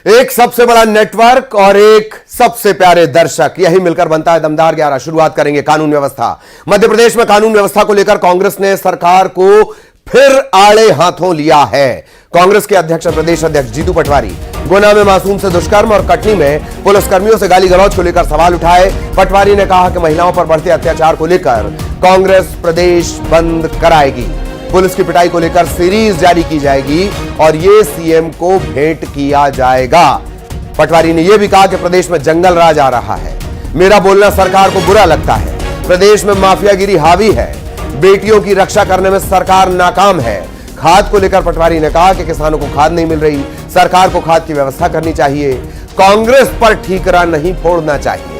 एक सबसे बड़ा नेटवर्क और एक सबसे प्यारे दर्शक, यही मिलकर बनता है दमदार 11। शुरुआत करेंगे कानून व्यवस्था। मध्य प्रदेश में कानून व्यवस्था को लेकर कांग्रेस ने सरकार को फिर आड़े हाथों लिया है। कांग्रेस के अध्यक्ष प्रदेश अध्यक्ष जीतू पटवारी गुना में मासूम से दुष्कर्म और कटनी में पुलिसकर्मियों से गाली गलौज को लेकर सवाल उठाए। पटवारी ने कहा कि महिलाओं पर बढ़ते अत्याचार को लेकर कांग्रेस प्रदेश बंद कराएगी। पुलिस की पिटाई को लेकर सीरीज जारी की जाएगी और ये सीएम को भेंट किया जाएगा। पटवारी ने यह भी कहा कि प्रदेश में जंगल राज आ रहा है। मेरा बोलना सरकार को बुरा लगता है। प्रदेश में माफियागिरी हावी है। बेटियों की रक्षा करने में सरकार नाकाम है। खाद को लेकर पटवारी ने कहा कि किसानों को खाद नहीं मिल रही, सरकार को खाद की व्यवस्था करनी चाहिए। कांग्रेस पर ठीकरा नहीं फोड़ना चाहिए।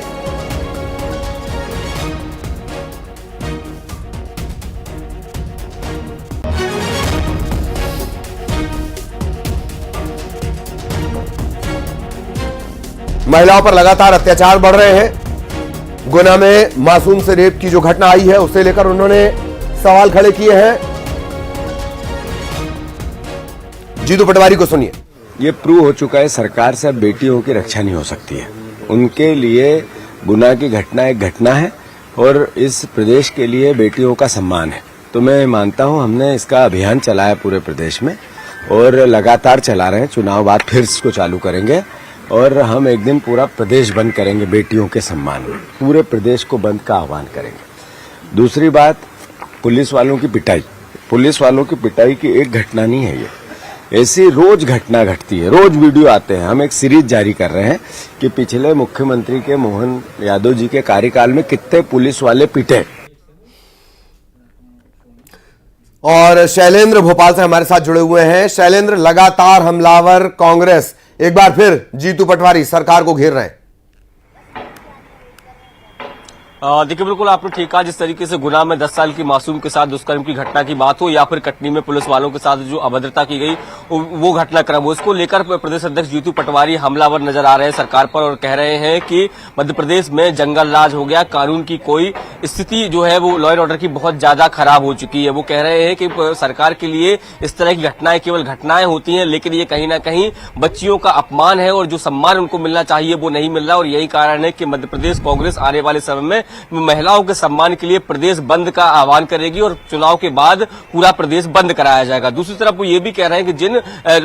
महिलाओं पर लगातार अत्याचार बढ़ रहे हैं। गुना में मासूम से रेप की जो घटना आई है उसे लेकर उन्होंने सवाल खड़े किए हैं। जीतू पटवारी को सुनिए। ये प्रूव हो चुका है सरकार से अब बेटियों की रक्षा नहीं हो सकती है। उनके लिए गुना की घटना एक घटना है और इस प्रदेश के लिए बेटियों का सम्मान है। तो मैं मानता हूं हमने इसका अभियान चलाया पूरे प्रदेश में और लगातार चला रहे हैं। चुनाव बाद फिर इसको चालू करेंगे और हम एक दिन पूरा प्रदेश बंद करेंगे बेटियों के सम्मान में। पूरे प्रदेश को बंद का आह्वान करेंगे। दूसरी बात, पुलिस वालों की पिटाई। पुलिस वालों की पिटाई की एक घटना नहीं है ये, ऐसी रोज घटना घटती है, रोज वीडियो आते हैं। हम एक सीरीज जारी कर रहे हैं कि पिछले मुख्यमंत्री के मोहन यादव जी के कार्यकाल में कितने पुलिस वाले पिटे। और शैलेंद्र भोपाल से हमारे साथ जुड़े हुए हैं। शैलेंद्र, लगातार हमलावर कांग्रेस एक बार फिर जीतू पटवारी सरकार को घेर रहे हैं। देखिए, बिल्कुल आपने ठीक कहा। जिस तरीके से गुना में 10 साल की मासूम के साथ दुष्कर्म की घटना की बात हो या फिर कटनी में पुलिस वालों के साथ जो अभद्रता की गई वो घटनाक्रम हो, इसको लेकर प्रदेश अध्यक्ष जीतू पटवारी हमलावर नजर आ रहे हैं सरकार पर और कह रहे हैं कि मध्य प्रदेश में जंगल राज हो गया। कानून की कोई स्थिति जो है वो लॉ एंड ऑर्डर की बहुत ज्यादा खराब हो चुकी है। वो कह रहे हैं कि सरकार के लिए इस तरह की घटनाएं केवल घटनाएं होती हैं, लेकिन ये कहीं ना कहीं बच्चियों का अपमान है और जो सम्मान उनको मिलना चाहिए वो नहीं मिल रहा। और यही कारण है कि मध्य प्रदेश कांग्रेस आने वाले समय में महिलाओं के सम्मान के लिए प्रदेश बंद का आह्वान करेगी और चुनाव के बाद पूरा प्रदेश बंद कराया जाएगा। दूसरी तरफ वो ये भी कह रहे हैं कि जिन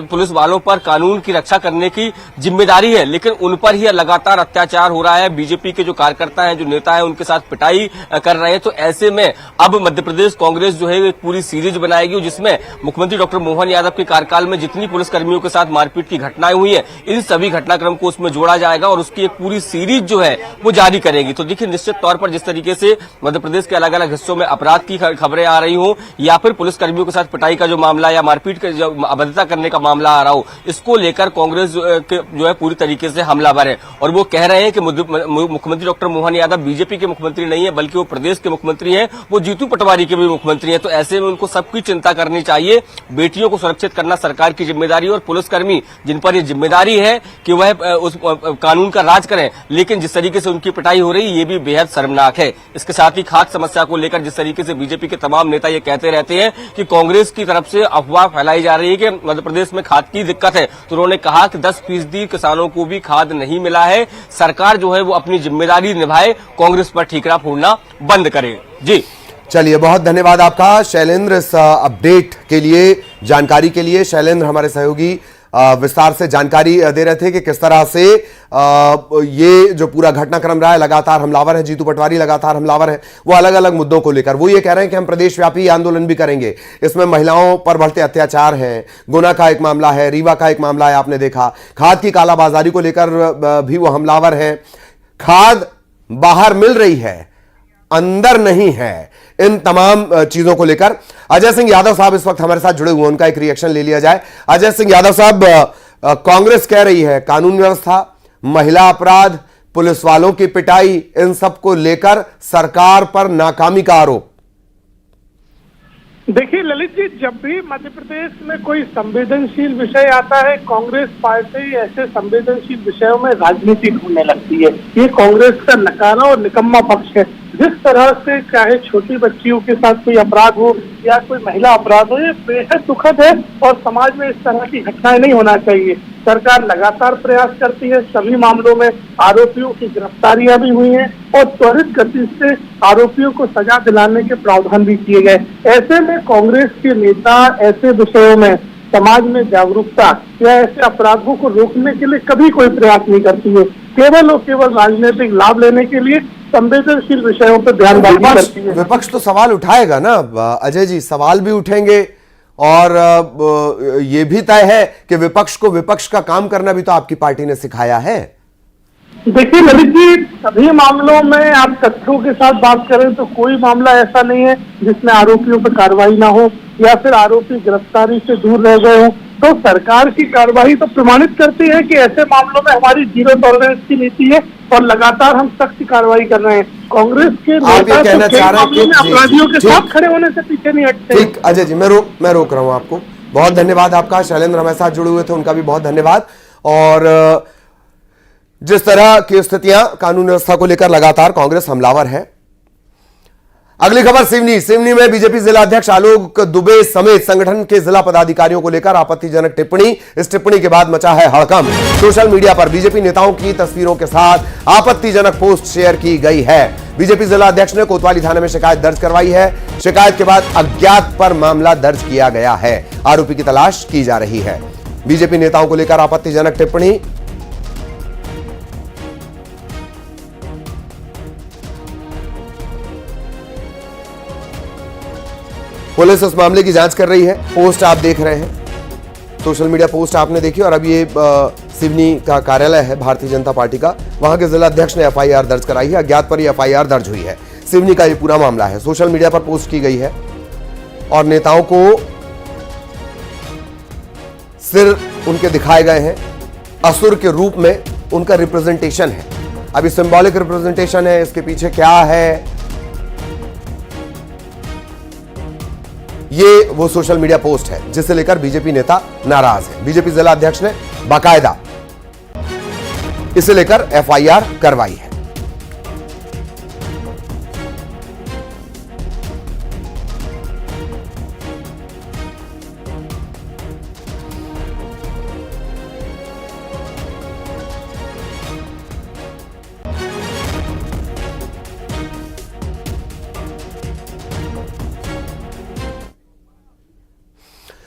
पुलिस वालों पर कानून की रक्षा करने की जिम्मेदारी है, लेकिन उन पर ही लगातार अत्याचार हो रहा है। बीजेपी के जो कार्यकर्ता हैं, जो नेता हैं, उनके साथ पिटाई कर रहे हैं। तो ऐसे में अब मध्य प्रदेश कांग्रेस जो है एक पूरी सीरीज बनाएगी जिसमें मुख्यमंत्री डॉक्टर मोहन यादव के कार्यकाल में जितनी पुलिसकर्मियों के साथ मारपीट की घटनाएं हुई है, इन सभी घटनाक्रम को उसमें जोड़ा जाएगा और उसकी एक पूरी सीरीज जो है वो जारी करेगी। तो देखिए, निश्चित तौर पर जिस तरीके से मध्य प्रदेश के अलग अलग हिस्सों में अपराध की खबरें आ रही हो या फिर पुलिसकर्मियों के साथ पिटाई का जो मामला या मारपीट का जो अभद्रता करने का मामला आ रहा हो, इसको लेकर कांग्रेस जो है पूरी तरीके से हमलावर है। और वो कह रहे हैं कि मुख्यमंत्री डॉक्टर मोहन यादव बीजेपी के मुख्यमंत्री नहीं है, बल्कि वो प्रदेश के मुख्यमंत्री हैं। वो जीतू पटवारी के भी मुख्यमंत्री हैं। तो ऐसे में उनको सबकी चिंता करनी चाहिए। बेटियों को सुरक्षित करना सरकार की जिम्मेदारी और पुलिसकर्मी जिन पर यह जिम्मेदारी है कि वह उस कानून का राज करें, लेकिन जिस तरीके से उनकी पिटाई हो रही है ये भी बेहद शर्मनाक है। इसके साथ ही खाद समस्या को लेकर जिस तरीके से बीजेपी के तमाम नेता ये कहते रहते हैं कि कांग्रेस की तरफ से अफवाह फैलाई जा रही है कि मध्य प्रदेश में खाद की दिक्कत है, तो उन्होंने कहा कि 10% किसानों को भी खाद नहीं मिला है। सरकार जो है वो अपनी जिम्मेदारी निभाए, कांग्रेस पर ठीकरा फोड़ना बंद करे। जी चलिए, बहुत धन्यवाद आपका शैलेंद्र इस अपडेट के लिए, जानकारी के लिए। शैलेंद्र हमारे सहयोगी विस्तार से जानकारी दे रहे थे कि किस तरह से ये जो पूरा घटनाक्रम रहा है, लगातार हमलावर है जीतू पटवारी, लगातार हमलावर है वो अलग अलग मुद्दों को लेकर। वो ये कह रहे हैं कि हम प्रदेश व्यापी आंदोलन भी करेंगे। इसमें महिलाओं पर बढ़ते अत्याचार हैं, गुना का एक मामला है, रीवा का एक मामला है, आपने देखा। खाद की कालाबाजारी को लेकर भी वो हमलावर हैं। खाद बाहर मिल रही है, अंदर नहीं है। इन तमाम चीजों को लेकर अजय सिंह यादव साहब इस वक्त हमारे साथ जुड़े हुए, उनका एक रिएक्शन ले लिया जाए। अजय सिंह यादव साहब, कांग्रेस कह रही है कानून व्यवस्था, महिला अपराध, पुलिस वालों की पिटाई, इन सब को लेकर सरकार पर नाकामी का आरोप। देखिए ललित जी, जब भी मध्य प्रदेश में कोई संवेदनशील विषय आता है, कांग्रेस पार्टी ऐसे संवेदनशील विषयों में राजनीति ढूंढने लगती है। ये कांग्रेस का नकारा और निकम्मा पक्ष है। जिस तरह से चाहे छोटी बच्चियों के साथ कोई अपराध हो या कोई महिला अपराध हो, ये बेहद दुखद है और समाज में इस तरह की घटनाएं नहीं होना चाहिए। सरकार लगातार प्रयास करती है। सभी मामलों में आरोपियों की गिरफ्तारियां भी हुई हैं और त्वरित गति से आरोपियों को सजा दिलाने के प्रावधान भी किए गए। ऐसे में कांग्रेस के नेता ऐसे विषयों में समाज में जागरूकता या ऐसे अपराधों को रोकने के लिए कभी कोई प्रयास नहीं करती है। केवल और केवल राजनीतिक लाभ लेने के लिए संवेदनशील विषयों पर बयानबाजी करती है। विपक्ष तो सवाल उठाएगा ना अजय जी, सवाल भी उठेंगे और ये भी तय है कि विपक्ष को विपक्ष का काम करना भी तो आपकी पार्टी ने सिखाया है। देखिए ललित जी, सभी मामलों में आप तथ्यों के साथ बात करें तो कोई मामला ऐसा नहीं है जिसमें आरोपियों पर कार्रवाई ना हो या फिर आरोपी गिरफ्तारी से दूर रह गए हो। तो सरकार की कार्रवाई तो प्रमाणित करती है कि ऐसे मामलों में हमारी जीरो टॉलरेंस की नीति है और लगातार हम सख्त कार्रवाई कर रहे हैं। कांग्रेस के नेता कहना चाह रहे हैं कि अपराधियों के साथ खड़े होने से पीछे नहीं हटते। ठीक अजय जी, मैं रोक रहा हूं आपको। बहुत धन्यवाद आपका। शैलेंद्र हमारे साथ जुड़े हुए थे, उनका भी बहुत धन्यवाद। और जिस तरह की स्थितियां कानून व्यवस्था को लेकर लगातार कांग्रेस हमलावर है। अगली खबर सिवनी में बीजेपी जिला अध्यक्ष आलोक दुबे समेत संगठन के जिला पदाधिकारियों को लेकर आपत्तिजनक टिप्पणी। इस टिप्पणी के बाद मचा है हड़कंप। सोशल मीडिया पर बीजेपी नेताओं की तस्वीरों के साथ आपत्तिजनक पोस्ट शेयर की गई है। बीजेपी जिला अध्यक्ष ने कोतवाली थाने में शिकायत दर्ज करवाई है। शिकायत के बाद अज्ञात पर मामला दर्ज किया गया है। आरोपी की तलाश की जा रही है। बीजेपी नेताओं को लेकर आपत्तिजनक टिप्पणी। पुलिस इस मामले की जांच कर रही है। पोस्ट आप देख रहे हैं, सोशल मीडिया पोस्ट आपने देखी। और अब ये सिवनी का कार्यालय है भारतीय जनता पार्टी का, वहां के जिला अध्यक्ष ने एफआईआर दर्ज कराई है। अज्ञात पर यह एफआईआर दर्ज हुई है। सिवनी का ये पूरा मामला है, सोशल मीडिया पर पोस्ट की गई है और नेताओं को सिर उनके दिखाए गए हैं। असुर के रूप में उनका रिप्रेजेंटेशन है। अभी सिंबॉलिक रिप्रेजेंटेशन है, इसके पीछे क्या है ये वो सोशल मीडिया पोस्ट है जिसे लेकर बीजेपी नेता नाराज है। बीजेपी जिला अध्यक्ष ने बाकायदा इसे लेकर एफआईआर करवाई है।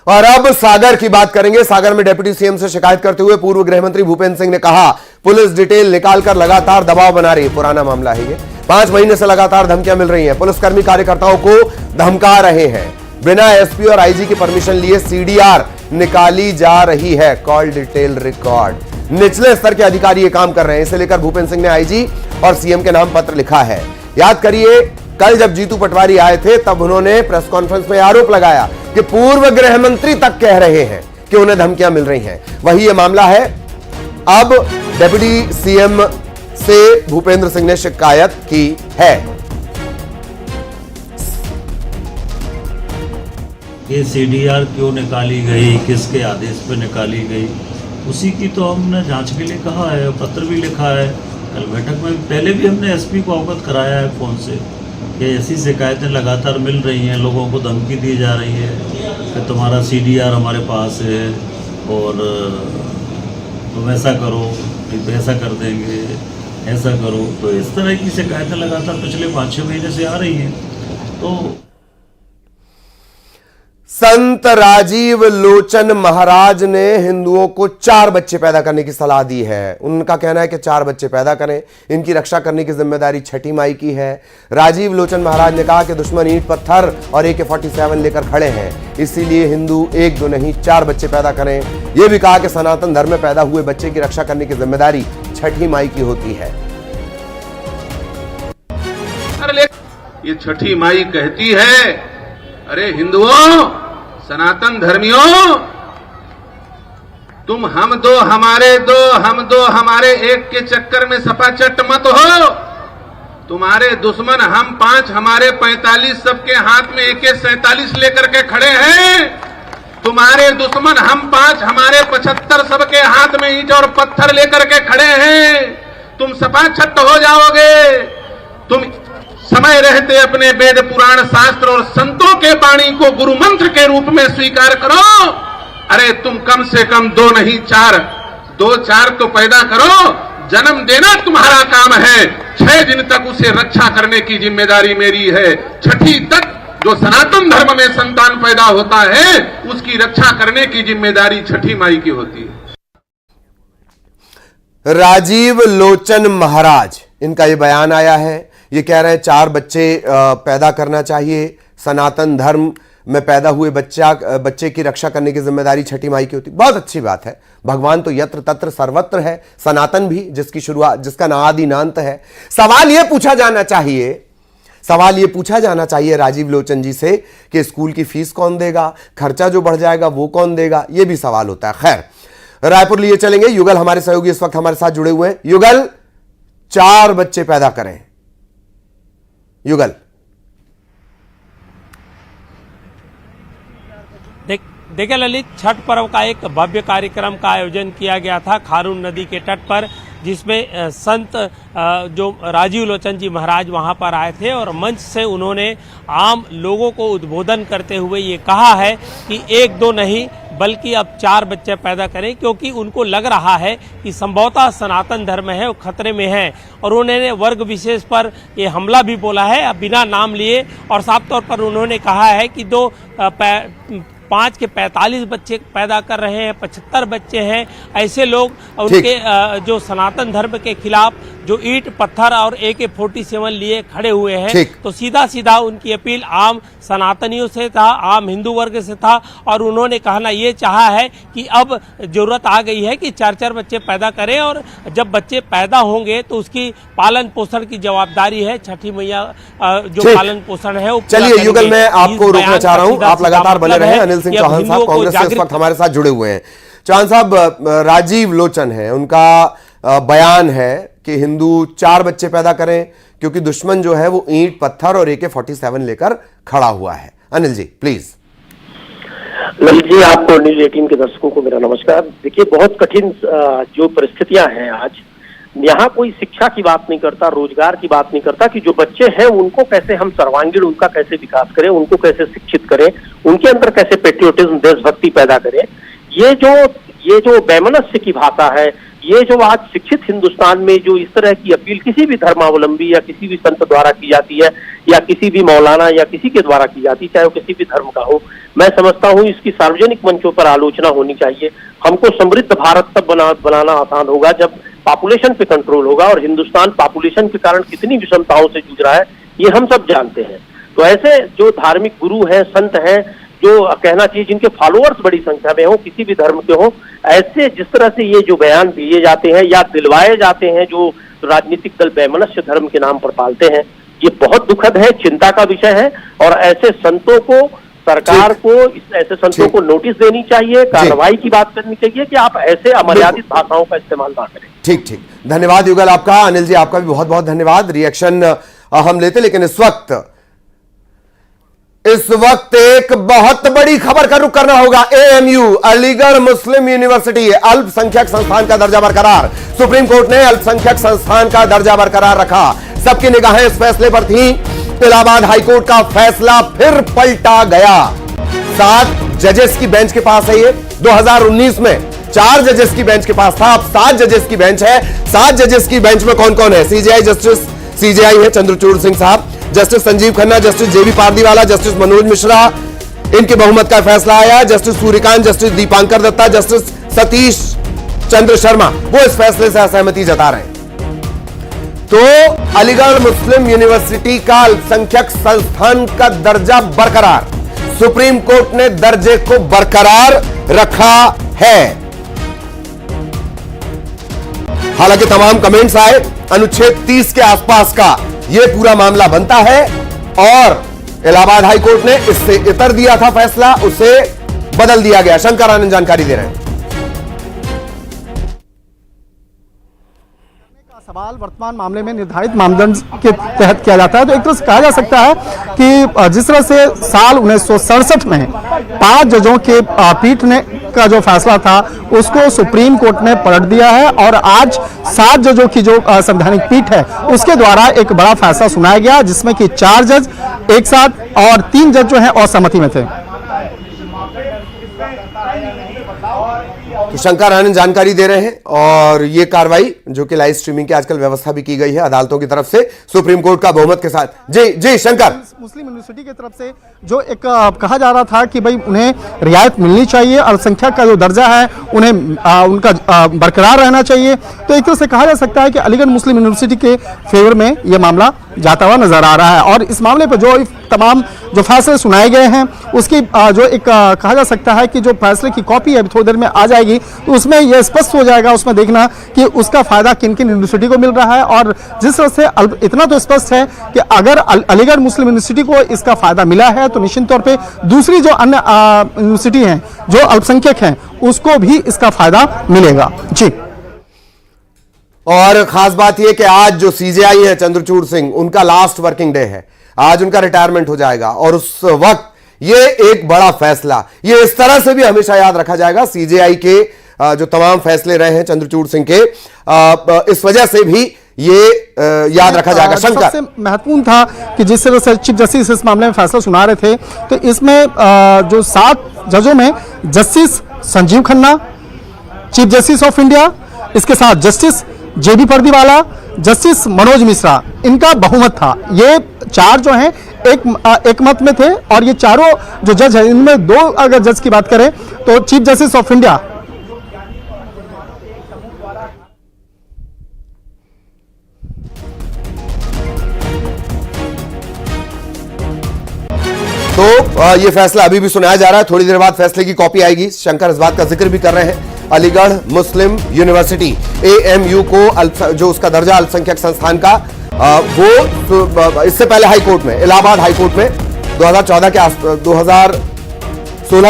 और अब सागर की बात करेंगे। सागर में डिप्टी सीएम से शिकायत करते हुए पूर्व गृह मंत्री भूपेंद्र सिंह ने कहा, पुलिस डिटेल निकालकर लगातार दबाव बना रही है। पुराना मामला है ये। 5 महीने से लगातार धमकियां मिल रही हैं। पुलिसकर्मी कार्यकर्ताओं को धमका रहे हैं। बिना एसपी और आईजी की परमिशन लिए सीडीआर निकाली जा रही है। Call detail record. निचले स्तर के अधिकारी ये काम कर रहे हैं। इसे लेकर भूपेंद्र सिंह ने आईजी और सीएम के नाम पत्र लिखा है। याद करिए, कल जब जीतू पटवारी आए थे तब उन्होंने प्रेस कॉन्फ्रेंस में आरोप लगाया कि पूर्व गृह मंत्री तक कह रहे हैं कि उन्हें धमकियां मिल रही हैं। वही ये मामला है। अब डिप्टी सीएम से भूपेंद्र सिंह ने शिकायत की है। ये सीडीआर क्यों निकाली गई, किसके आदेश पर निकाली गई, उसी की तो हमने जांच के लिए कहा है, पत्र भी लिखा है। कल बैठक में पहले भी हमने एसपी को अवगत कराया है फोन से कि ऐसी शिकायतें लगातार मिल रही हैं, लोगों को धमकी दी जा रही है कि तुम्हारा सीडीआर हमारे पास है और तुम ऐसा करो, ऐसा कर देंगे, ऐसा करो। तो इस तरह की शिकायतें लगातार पिछले 5-6 महीने से आ रही हैं। तो संत राजीव लोचन महाराज ने हिंदुओं को 4 बच्चे पैदा करने की सलाह दी है। उनका कहना है कि 4 बच्चे पैदा करें, इनकी रक्षा करने की जिम्मेदारी छठी माई की है। राजीव लोचन महाराज ने कहा कि दुश्मन ईंट पत्थर और AK-47 लेकर खड़े हैं, इसीलिए हिंदू 1-2 नहीं 4 बच्चे पैदा करें। यह भी कहा कि सनातन धर्म में पैदा हुए बच्चे की रक्षा करने की जिम्मेदारी छठी माई की होती है। ये छठी माई कहती है, अरे हिंदुओं, सनातन धर्मियों, तुम हम दो हमारे दो, हम दो हमारे एक के चक्कर में सपाचट मत हो। तुम्हारे दुश्मन हम 5 हमारे 45 सबके हाथ में AK-47 लेकर के खड़े हैं। तुम्हारे दुश्मन हम 5 हमारे 75 सबके हाथ में ईंट और पत्थर लेकर के खड़े हैं। तुम सपाचट हो जाओगे। तुम समय रहते अपने वेद पुराण शास्त्र और संतों के वाणी को गुरु मंत्र के रूप में स्वीकार करो। अरे तुम कम से कम 2 नहीं 4 2-4 तो पैदा करो, जन्म देना तुम्हारा काम है, 6 दिन तक उसे रक्षा करने की जिम्मेदारी मेरी है, 6ठी तक जो सनातन धर्म में संतान पैदा होता है उसकी रक्षा करने की जिम्मेदारी 6ठी माई की होती है। राजीव लोचन महाराज, इनका ये बयान आया है। ये कह रहे हैं 4 बच्चे पैदा करना चाहिए, सनातन धर्म में पैदा हुए बच्चे की रक्षा करने की जिम्मेदारी 6ठी माई की होती। बहुत अच्छी बात है। भगवान तो यत्र तत्र सर्वत्र है, सनातन भी, जिसकी शुरुआत, जिसका ना आदि ना अंत है। सवाल यह पूछा जाना चाहिए राजीव लोचन जी से कि स्कूल की फीस कौन देगा, खर्चा जो बढ़ जाएगा वो कौन देगा, यह भी सवाल होता है। खैर, रायपुर लिए चलेंगे। युगल हमारे सहयोगी इस वक्त हमारे साथ जुड़े हुए हैं। युगल, 4 बच्चे पैदा करें। युगल, देखिए ललित, छठ पर्व का एक भव्य कार्यक्रम का आयोजन किया गया था खारून नदी के तट पर, जिसमें संत जो राजीव लोचन जी महाराज वहां पर आए थे और मंच से उन्होंने आम लोगों को उद्बोधन करते हुए ये कहा है कि 1-2 नहीं बल्कि अब 4 बच्चे पैदा करें, क्योंकि उनको लग रहा है कि संभवतः सनातन धर्म है वो खतरे में है। और उन्होंने वर्ग विशेष पर ये हमला भी बोला है बिना नाम लिए, और साफ तौर पर उन्होंने कहा है कि 5 के 45 बच्चे पैदा कर रहे हैं, 75 बच्चे हैं। ऐसे लोग उनके जो सनातन धर्म के खिलाफ जो ईंट पत्थर और AK-47 लिए खड़े हुए हैं, तो सीधा सीधा उनकी अपील आम सनातनियों से था, आम हिंदू वर्ग से था, और उन्होंने कहना ये चाहा है कि अब जरूरत आ गई है कि 4-4 बच्चे पैदा करें, और जब बच्चे पैदा होंगे तो उसकी पालन पोषण की जवाबदारी है 6ठी मैया जो पालन पोषण है। चलिए युगल, मैं आपको रोकना चाह रहा हूं, आप लगातार बने रहे। अनिल सिंह चौहान साहब कांग्रेस से इस वक्त हमारे साथ जुड़े हुए हैं। चौहान साहब, राजीव लोचन है, उनका बयान है कि हिंदू 4 बच्चे पैदा करें क्योंकि दुश्मन जो है वो ईंट पत्थर और AK-47 लेकर खड़ा हुआ है। अनिल जी प्लीज। ललित जी, आपको न्यूज 18 के दर्शकों को मेरा नमस्कार। देखिए, बहुत कठिन जो परिस्थितियां हैं आज, यहाँ कोई शिक्षा की बात नहीं करता, रोजगार की बात नहीं करता कि जो बच्चे हैं उनको कैसे हम सर्वांगीण, उनका कैसे विकास करें, उनको कैसे शिक्षित करें, उनके अंदर कैसे पेट्रियोटिज्म, देशभक्ति पैदा करें। ये जो वैमनस्य की भाषा है, ये जो आज शिक्षित हिंदुस्तान में जो इस तरह की अपील किसी भी धर्मावलंबी या किसी भी संत द्वारा की जाती है, या किसी भी मौलाना या किसी के द्वारा की जाती है, चाहे वो किसी भी धर्म का हो, मैं समझता हूँ इसकी सार्वजनिक मंचों पर आलोचना होनी चाहिए। हमको समृद्ध भारत तब बनाना आसान होगा जब पॉपुलेशन पे कंट्रोल होगा, और हिंदुस्तान पॉपुलेशन के कारण कितनी विषमताओं से जूझ रहा है ये हम सब जानते हैं। तो ऐसे जो धार्मिक गुरु हैं, संत हैं, जो कहना चाहिए जिनके फॉलोअर्स बड़ी संख्या में हो, किसी भी धर्म के हो, ऐसे जिस तरह से ये जो बयान दिए जाते हैं या दिलवाए जाते हैं, जो राजनीतिक दल वैमनस्य धर्म के नाम पर पालते हैं, ये बहुत दुखद है, चिंता का विषय है। और ऐसे संतों को, सरकार को ऐसे संतों को नोटिस देनी चाहिए, कार्रवाई की बात करनी चाहिए कि आप ऐसे अमर्यादित भाषाओं का इस्तेमाल ना करें। ठीक, धन्यवाद युगल आपका। अनिल जी आपका भी बहुत बहुत धन्यवाद। रिएक्शन हम लेते, लेकिन इस वक्त एक बहुत बड़ी खबर का रुख करना होगा। AMU, अलीगढ़ मुस्लिम यूनिवर्सिटी, अल्पसंख्यक संस्थान का दर्जा बरकरार। सुप्रीम कोर्ट ने अल्पसंख्यक संस्थान का दर्जा बरकरार रखा। सबकी निगाहें इस फैसले पर थीं। इलाहाबाद हाईकोर्ट का फैसला फिर पलटा गया। 7 जजेस की बेंच के पास है ये। 2019 में 4 जजेस की बेंच के पास था, अब 7 जजेस की बेंच है। 7 जजेस की बेंच में कौन कौन है? CJI है Chandrachud Singh Sahab, justice Sanjiv Khanna, justice JB Pardiwala, justice Manoj Mishra, इनके बहुमत का फैसला आया। Justice Suryakant, justice Dipankar Datta, justice Satish Chandra Sharma, वो इस फैसले से असहमति जता रहे हैं। तो अलीगढ़ मुस्लिम यूनिवर्सिटी का अल्पसंख्यक संस्थान का दर्जा बरकरार, सुप्रीम कोर्ट ने दर्जे को बरकरार रखा है। हालांकि तमाम कमेंट्स आए, अनुच्छेद 30 के आसपास का यह पूरा मामला बनता है, और इलाहाबाद हाई कोर्ट ने इससे इतर दिया था फैसला, उसे बदल दिया गया। शंकर आनंद जानकारी दे रहे हैं। सवाल वर्तमान मामले में निर्धारित मानदंड के तहत किया जाता है। तो एक तरह से कहा जा सकता है कि जिस तरह से साल 1967 में 5 जजों के पीठ ने का जो फैसला था उसको सुप्रीम कोर्ट ने पलट दिया है, और आज 7 जजों की जो संवैधानिक पीठ है उसके द्वारा एक बड़ा फैसला सुनाया गया, जिसमें कि 4 जज एक साथ और 3 जज जो है असहमति में थे। तो शंकर आनंद जानकारी दे रहे हैं और ये कार्रवाई जो कि लाइव स्ट्रीमिंग की आजकल व्यवस्था भी की गई है अदालतों की तरफ से सुप्रीम कोर्ट का बहुमत के साथ। जी जी शंकर, मुस्लिम यूनिवर्सिटी की तरफ से जो एक कहा जा रहा था कि भाई उन्हें रियायत मिलनी चाहिए, अल्पसंख्यक का जो दर्जा है उन्हें उनका बरकरार रहना चाहिए, तो एक तरह से कहा जा सकता है कि अलीगढ़ मुस्लिम यूनिवर्सिटी के फेवर में यह मामला जाता हुआ नजर आ रहा है। और इस मामले पर जो तमाम जो फैसले सुनाए गए हैं उसकी जो एक कहा जा सकता है कि जो फैसले की कॉपी है थोड़ी देर में आ जाएगी, तो उसमें यह स्पष्ट हो जाएगा, उसमें देखना कि उसका फायदा किन किन यूनिवर्सिटी को मिल रहा है। और जिस तरह से इतना तो स्पष्ट है कि अगर अलीगढ़ मुस्लिम यूनिवर्सिटी को इसका फायदा मिला है तो निश्चित तौर पे दूसरी जो अन्य यूनिवर्सिटी हैं जो अल्पसंख्यक हैं उसको भी इसका फायदा मिलेगा। जी, और खास बात यह कि आज जो सीजेआई है चंद्रचूड़ सिंह, उनका लास्ट वर्किंग डे है, आज उनका रिटायरमेंट हो जाएगा और उस वक्त ये एक बड़ा फैसला, ये इस तरह से भी हमेशा याद रखा जाएगा। सीजेआई के जो तमाम फैसले रहे हैं चंद्रचूड़ सिंह के, इस वजह से भी ये याद रखा जाएगा। शंकर, सबसे महत्वपूर्ण था कि जिस तरह से चीफ जस्टिस इस मामले में फैसला सुना रहे थे, तो इसमें जो 7 जजों में justice Sanjiv Khanna chief justice of India, इसके साथ जस्टिस जेबी पर्दीवाला, जस्टिस मनोज मिश्रा, इनका बहुमत था। ये 4 जो हैं एक मत में थे और ये चारों जो जज हैं इनमें 2 अगर जज की बात करें तो चीफ जस्टिस ऑफ इंडिया तो ये फैसला अभी भी सुनाया जा रहा है, थोड़ी देर बाद फैसले की कॉपी आएगी। शंकर इस बात का जिक्र भी कर रहे हैं, अलीगढ़ मुस्लिम यूनिवर्सिटी AMU को जो उसका दर्जा अल्पसंख्यक संस्थान का वो इससे पहले हाई कोर्ट में, इलाहाबाद हाई कोर्ट में 2016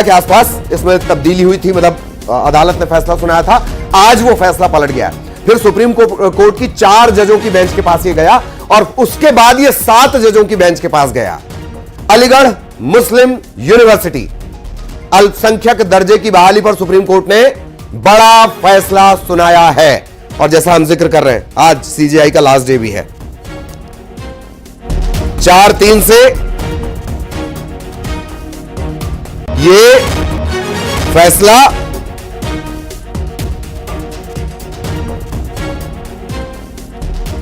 के आसपास इसमें तब्दीली हुई थी, मतलब अदालत ने फैसला सुनाया था। आज वो फैसला पलट गया, फिर सुप्रीम कोर्ट की 4 जजों की बेंच के पास ये गया और उसके बाद ये 7 जजों की बेंच के पास गया। अलीगढ़ मुस्लिम यूनिवर्सिटी अल्पसंख्यक दर्जे की बहाली पर सुप्रीम कोर्ट ने बड़ा फैसला सुनाया है और जैसा हम जिक्र कर रहे हैं आज सीजेआई का लास्ट डे भी है। 4-3 से ये फैसला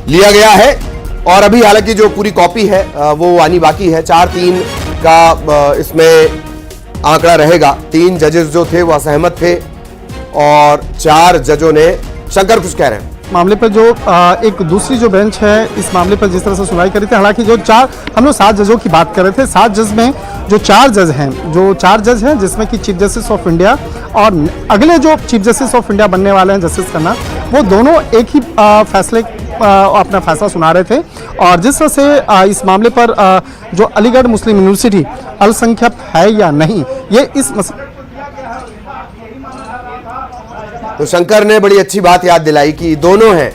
लिया गया है और अभी हालांकि जो पूरी कॉपी है वो आनी बाकी है। 4-3 का इसमें आंकड़ा रहेगा। 3 जजेस जो थे वो असहमत थे और 4 जजों ने, शंकर कुछ कह रहे हैं मामले पर जो एक दूसरी जो बेंच है इस मामले पर जिस तरह से सुनवाई करी थी, हालांकि जो 4 हम लोग 7 जजों की बात कर रहे थे, 7 जज में जो 4 जज हैं जिसमें कि चीफ जस्टिस ऑफ इंडिया और अगले जो चीफ जस्टिस ऑफ इंडिया बनने वाले हैं जस्टिस खन्ना, वो दोनों एक ही फैसले अपना फैसला सुना रहे थे। और जिस तरह से इस मामले पर जो अलीगढ़ मुस्लिम यूनिवर्सिटी अल्पसंख्यक है या नहीं, ये इस तो शंकर ने बड़ी अच्छी बात याद दिलाई कि दोनों हैं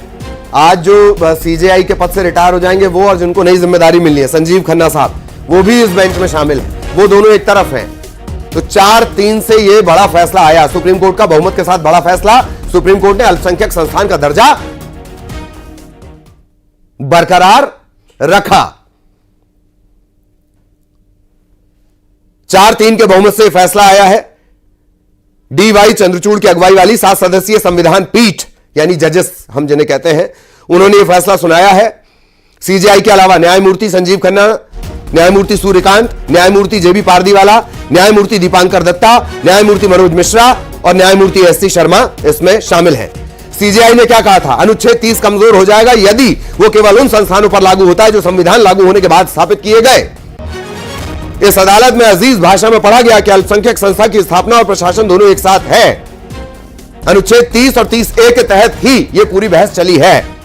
आज जो सीजेआई के पद से रिटायर हो जाएंगे वो, और जिनको नई जिम्मेदारी मिलनी है, संजीव खन्ना साहब, वो भी इस बेंच में शामिल है, वो दोनों एक तरफ हैं। तो 4-3 से ये बड़ा फैसला आया, सुप्रीम कोर्ट का बहुमत के साथ बड़ा फैसला। सुप्रीम कोर्ट ने अल्पसंख्यक संस्थान का दर्जा बरकरार रखा। 4-3 के बहुमत से फैसला आया है। DY चंद्रचूड़ की अगुवाई वाली 7 सदस्यीय संविधान पीठ, यानी जजेस हम जिन्हें कहते हैं, उन्होंने यह फैसला सुनाया है। सीजेआई के अलावा न्यायमूर्ति संजीव खन्ना, न्यायमूर्ति सूर्यकांत, न्यायमूर्ति जेबी पारदीवाला, न्यायमूर्ति दीपांकर दत्ता, न्यायमूर्ति मनोज मिश्रा और न्यायमूर्ति SC शर्मा इसमें शामिल हैं। सीजेआई ने क्या कहा था? अनुच्छेद 30 कमजोर हो जाएगा यदि वो केवल उन संस्थानों पर लागू होता है जो संविधान लागू होने के बाद स्थापित किए गए। इस अदालत में अजीज भाषा में पढ़ा गया कि अल्पसंख्यक संस्था की स्थापना और प्रशासन दोनों एक साथ है। अनुच्छेद 30 और 30A के तहत ही यह पूरी बहस चली है।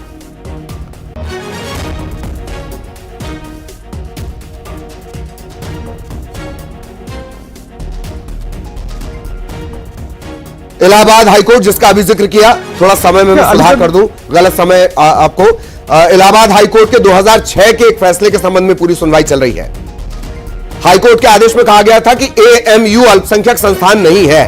इलाहाबाद हाईकोर्ट जिसका अभी जिक्र किया, थोड़ा समय में मैं सुधार कर दूं, गलत समय आपको। इलाहाबाद हाईकोर्ट के 2006 के एक फैसले के संबंध में पूरी सुनवाई चल रही है। हाईकोर्ट के आदेश में कहा गया था कि AMU अल्पसंख्यक संस्थान नहीं है।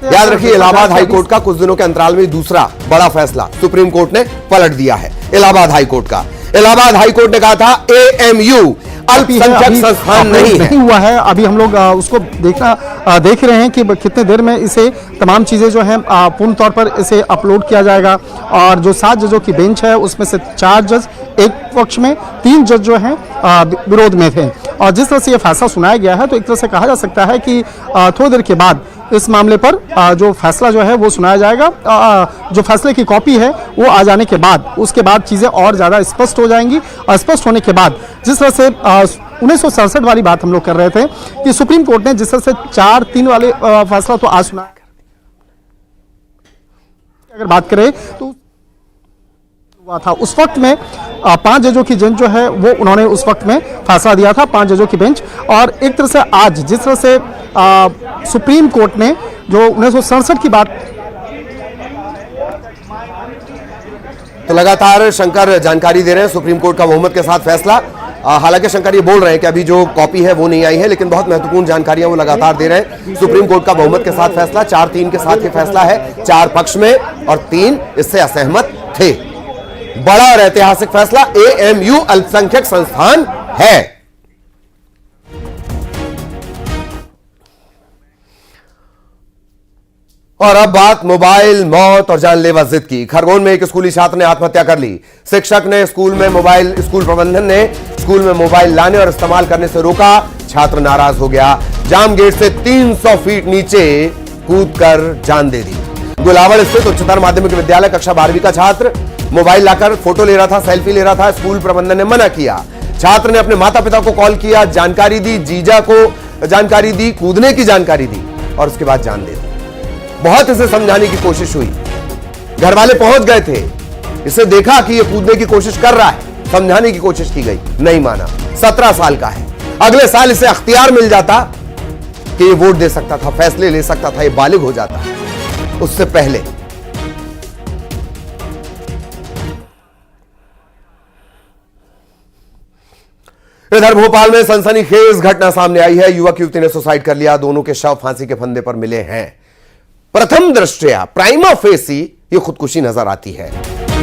याद रखिए, इलाहाबाद हाईकोर्ट का कुछ दिनों के अंतराल में दूसरा बड़ा फैसला सुप्रीम कोर्ट ने पलट दिया है। इलाहाबाद हाईकोर्ट का, इलाहाबाद हाईकोर्ट ने कहा था AMU कॉपी है, अल्पसंख्यक अभी संस्थान अपलोड नहीं है। हुआ है। अभी हम लोग उसको देख रहे हैं कि कितने देर में इसे तमाम चीजें जो हैं पूर्ण तौर पर इसे अपलोड किया जाएगा। और जो 7 जजों की बेंच है उसमें से 4 जज एक पक्ष में, 3 जज जो हैं विरोध में थे। और जिस तरह से ये फैसला सुनाया गया है तो एक तरह से कहा जा सकता है कि थोड़ी देर के बाद इस मामले पर जो फैसला जो है वो सुनाया जाएगा। जो फैसले की कॉपी है वो आ जाने के बाद उसके बाद चीज़ें और ज़्यादा स्पष्ट हो जाएंगी। और स्पष्ट होने के बाद जिस तरह से 1967 वाली बात हम लोग कर रहे थे कि सुप्रीम कोर्ट ने जिस तरह से 4-3 वाले फैसला तो आज सुनाया, अगर बात करें तो हुआ था उस वक्त में 5 जजों की बेंच जो है वो उन्होंने उस वक्त में फैसला दिया था, 5 जजों की बेंच। और एक तरह से आज जिस तरह से सुप्रीम कोर्ट ने जो 1967 की बात, तो लगातार शंकर जानकारी दे रहे हैं सुप्रीम कोर्ट का बहुमत के साथ फैसला। हालांकि शंकर ये बोल रहे हैं कि अभी जो कॉपी है वो नहीं आई है, लेकिन बहुत महत्वपूर्ण जानकारियां वो लगातार दे रहे हैं। सुप्रीम कोर्ट का बहुमत के साथ फैसला, 4-3 के साथ ये फैसला है, 4 पक्ष में और 3 इससे असहमत थे। बड़ा और ऐतिहासिक फैसला, एएमयू अल्पसंख्यक संस्थान है। और अब बात मोबाइल, मौत और जानलेवा जिद की। खरगोन में एक स्कूली छात्र ने आत्महत्या कर ली। शिक्षक ने स्कूल प्रबंधन ने स्कूल में मोबाइल लाने और इस्तेमाल करने से रोका। छात्र नाराज हो गया, जाम गेट से 300 फीट नीचे कूदकर जान दे दी। गुलावड़ स्थित उच्चतर माध्यमिक विद्यालय कक्षा 12वीं का छात्र मोबाइल लाकर फोटो ले रहा था, सेल्फी ले रहा था। स्कूल प्रबंधन ने मना किया। छात्र ने अपने माता पिता को कॉल किया, जानकारी दी, जीजा को जानकारी दी, कूदने की जानकारी दी और उसके बाद जान दे दी। बहुत इसे समझाने की कोशिश हुई, घर वाले पहुंच गए थे, इसे देखा कि ये कूदने की कोशिश कर रहा है, समझाने की कोशिश की गई, नहीं माना। 17 साल का है, अगले साल इसे अख्तियार मिल जाता कि ये वोट दे सकता था, फैसले ले सकता था, ये बालिग हो जाता। उससे पहले इधर भोपाल में सनसनीखेज घटना सामने आई है। युवक युवती ने सुसाइड कर लिया, दोनों के शव फांसी के फंदे पर मिले हैं। प्रथम दृष्टया प्राइमा फेसी ये खुदकुशी नजर आती है।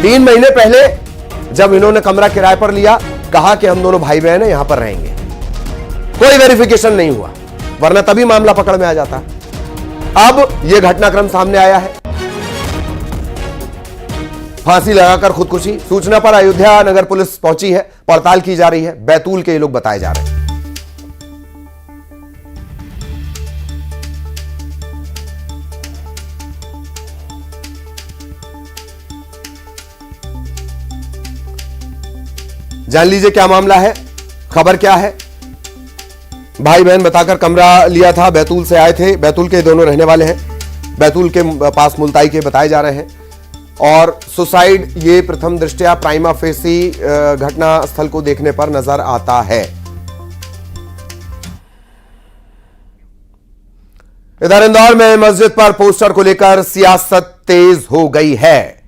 3 महीने पहले जब इन्होंने कमरा किराए पर लिया, कहा कि हम दोनों भाई बहन हैं, यहां पर रहेंगे, कोई वेरिफिकेशन नहीं हुआ, वरना तभी मामला पकड़ में आ जाता। अब यह घटनाक्रम सामने आया है, फांसी लगाकर खुदकुशी। सूचना पर अयोध्या नगर पुलिस पहुंची है, पड़ताल की जा रही है। बैतूल के ये लोग बताए जा रहे हैं। जान लीजिए क्या मामला है, खबर क्या है। भाई बहन बताकर कमरा लिया था, बैतूल से आए थे, बैतूल के दोनों रहने वाले हैं, बैतूल के पास मुल्ताई के बताए जा रहे हैं। और सुसाइड ये प्रथम दृष्टया प्राइमा फेसी घटना स्थल को देखने पर नजर आता है। इधर इंदौर में मस्जिद पर पोस्टर को लेकर सियासत तेज हो गई है।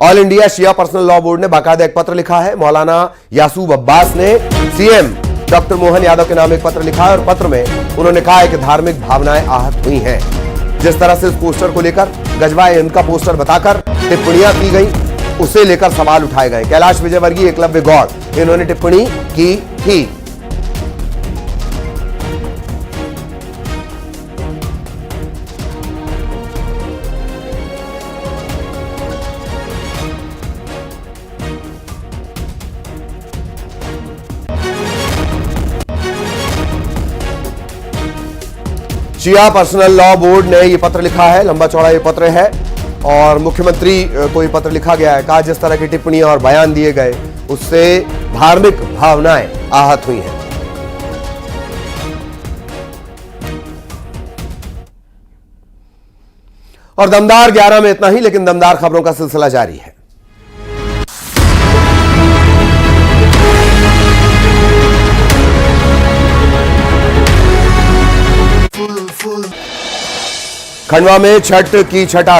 ऑल इंडिया शिया पर्सनल लॉ बोर्ड ने बाकायदा एक पत्र लिखा है। मौलाना यासूब अब्बास ने सीएम डॉक्टर मोहन यादव के नाम एक पत्र लिखा है और पत्र में उन्होंने कहा है कि धार्मिक भावनाएं आहत हुई हैं। जिस तरह से इस पोस्टर को लेकर गजवाए इनका पोस्टर बताकर टिप्पणियां की गई, उसे लेकर सवाल उठाए गए। कैलाश विजयवर्गीय, एकलव्य गौड़ इन्होंने टिप्पणी की थी। शिया पर्सनल लॉ बोर्ड ने यह पत्र लिखा है, लंबा चौड़ा यह पत्र है और मुख्यमंत्री को यह पत्र लिखा गया है। कहा जिस तरह की टिप्पणियां और बयान दिए गए उससे धार्मिक भावनाएं आहत हुई हैं। और दमदार 11 में इतना ही, लेकिन दमदार खबरों का सिलसिला जारी है। खंडवा में छठ की छठा